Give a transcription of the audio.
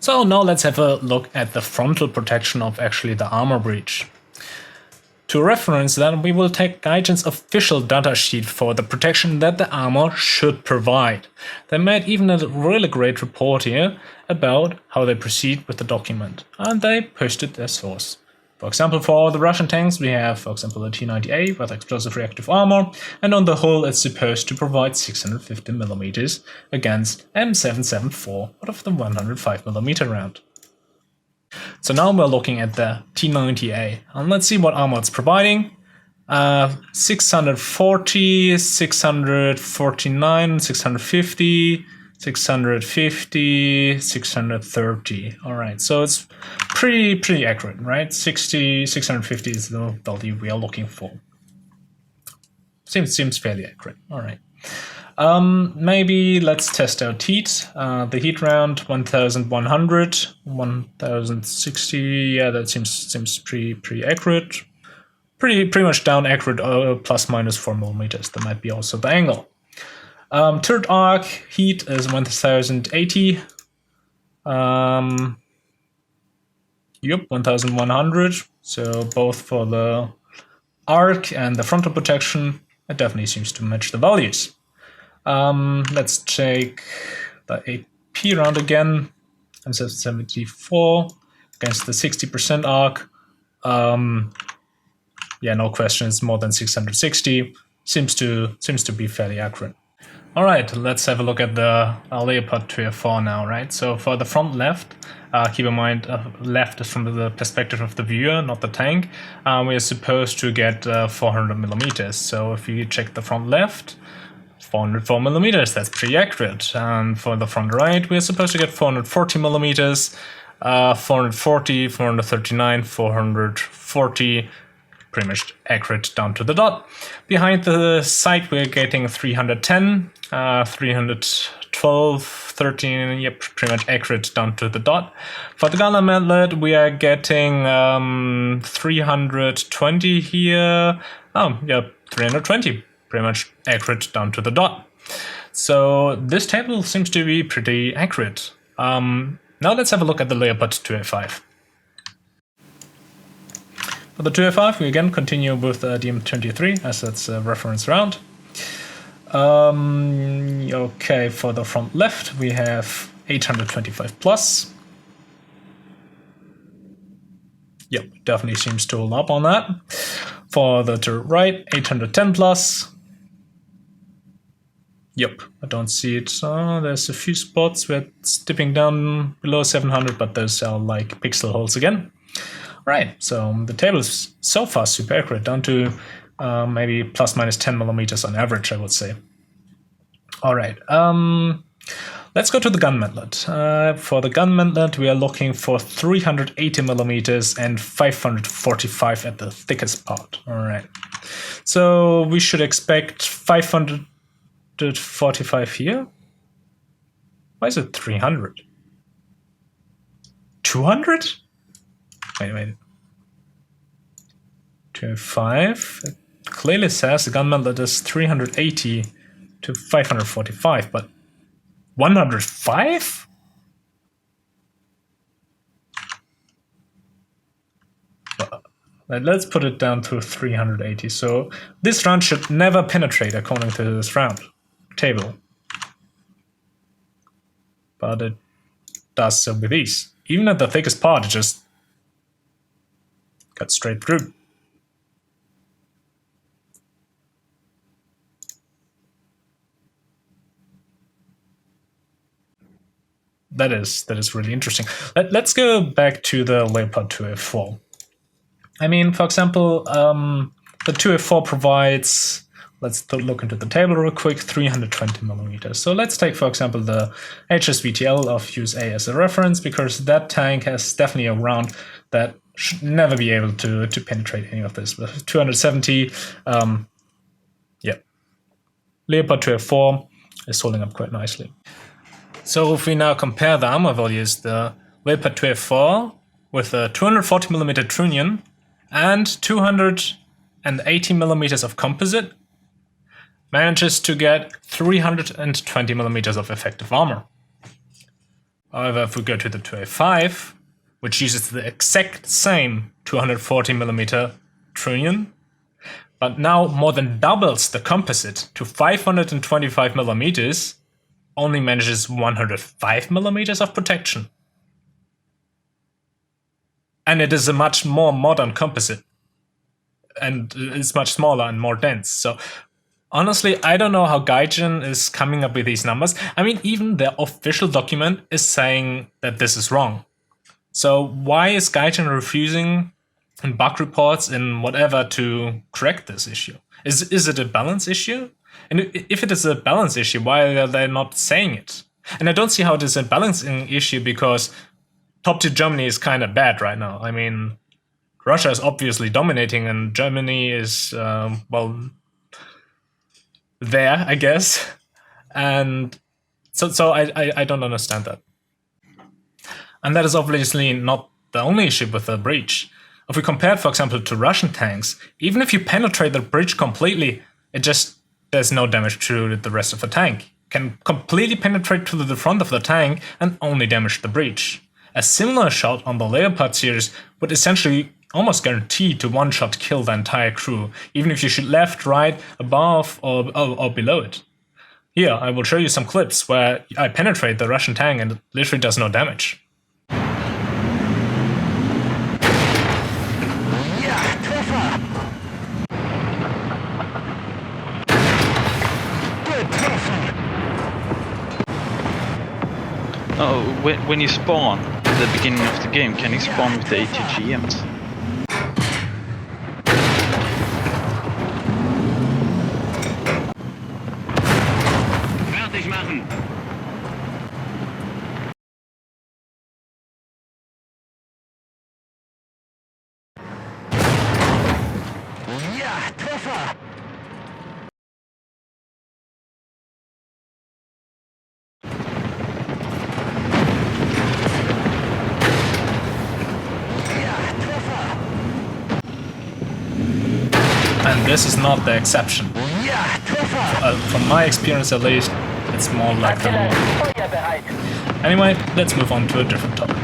So now let's have a look at the frontal protection of actually the armor breach. To reference that, we will take Gaijin's official datasheet for the protection that the armor should provide. They made even a really great report here about how they proceed with the document, and they posted their source. For example, for all the Russian tanks, we have, for example, the T-90A with explosive reactive armor, and on the whole it's supposed to provide 650mm against M774 out of the 105mm round. So now we're looking at the T-90A, and let's see what armor it's providing. 640, 649, 650, 650, 630. Alright, so it's pretty accurate, right? 650 is the value we are looking for. Seems fairly accurate. Alright. Maybe let's test out heat. The heat round 1100, 1060. Yeah, that seems pretty accurate. Pretty much down accurate, plus minus 4mm. That might be also the angle. Turret arc heat is 1080. Yep, 1100. So both for the arc and the frontal protection, it definitely seems to match the values. Let's take the AP round again. M774 against the 60% arc. Yeah, no question, it's more than 660. Seems to be fairly accurate. All right, let's have a look at the Leopard 2A4 now, right? So for the front left, keep in mind left is from the perspective of the viewer, not the tank. We are supposed to get 400mm. So if you check the front left, 404mm, that's pretty accurate. And for the front right, we are supposed to get 440mm, 440, 439, 440. Pretty much accurate down to the dot. Behind the sight, we're getting 310, 312, 13, yep, pretty much accurate down to the dot. For the gunner mantlet, we are getting 320 here. Oh, yeah, 320, pretty much accurate down to the dot. So this table seems to be pretty accurate. Now let's have a look at the Leopard 2A5. For the 2A5, we again continue with the DM23 as its reference round. Okay, for the front left, we have 825 plus. Yep, definitely seems to hold up on that. For the turret right, 810 plus. Yep, I don't see it. There's a few spots where it's dipping down below 700, but those are like pixel holes again. Right, so the table is so far super accurate, down to maybe plus minus 10mm on average, I would say. All right, let's go to the gun mantlet. For the gun mantlet, we are looking for 380mm and 545 at the thickest part. All right, so we should expect 545 here. Why is it 300? 200? Wait. 205. It clearly says the gun mantlet is 380 to 545, but 105? Let's put it down to 380. So this round should never penetrate according to this round table. But it does so with these. Even at the thickest part, it just cut straight through. That is really interesting. Let's go back to the Leopard 2A4. I mean, for example, the 2A4 provides, let's look into the table real quick, 320mm. So let's take, for example, the HSVTL of USA as a reference, because that tank has definitely a round that should never be able to penetrate any of this. With 270, yeah, Leopard 2A4 is holding up quite nicely. So if we now compare the armor values, the Leopard 2A4 with a 240mm trunnion and 280mm of composite manages to get 320mm of effective armor. However, if we go to the 2A5, which uses the exact same 240mm trunnion, but now more than doubles the composite to 525mm, only manages 105mm of protection. And it is a much more modern composite. And it's much smaller and more dense. So honestly, I don't know how Gaijin is coming up with these numbers. I mean, even their official document is saying that this is wrong. So why is Gaijin refusing in bug reports and whatever to correct this issue? Is it a balance issue? And if it is a balance issue, why are they not saying it? And I don't see how it is a balancing issue, because top 2 Germany is kind of bad right now. I mean, Russia is obviously dominating, and Germany is, well, there, I guess. And so I don't understand that. And that is obviously not the only issue with the breach. If we compare it, for example, to Russian tanks, even if you penetrate the breach completely, there's no damage to the rest of the tank. Can completely penetrate to the front of the tank and only damage the breach. A similar shot on the Leopard series would essentially almost guarantee to one-shot kill the entire crew, even if you shoot left, right, above, or below it. Here, I will show you some clips where I penetrate the Russian tank and it literally does no damage. Oh, when you spawn at the beginning of the game, can you spawn with the ATGMs? Fertig machen! Ja, Treffer! And this is not the exception. From my experience at least, it's more like the rule. Anyway, let's move on to a different topic.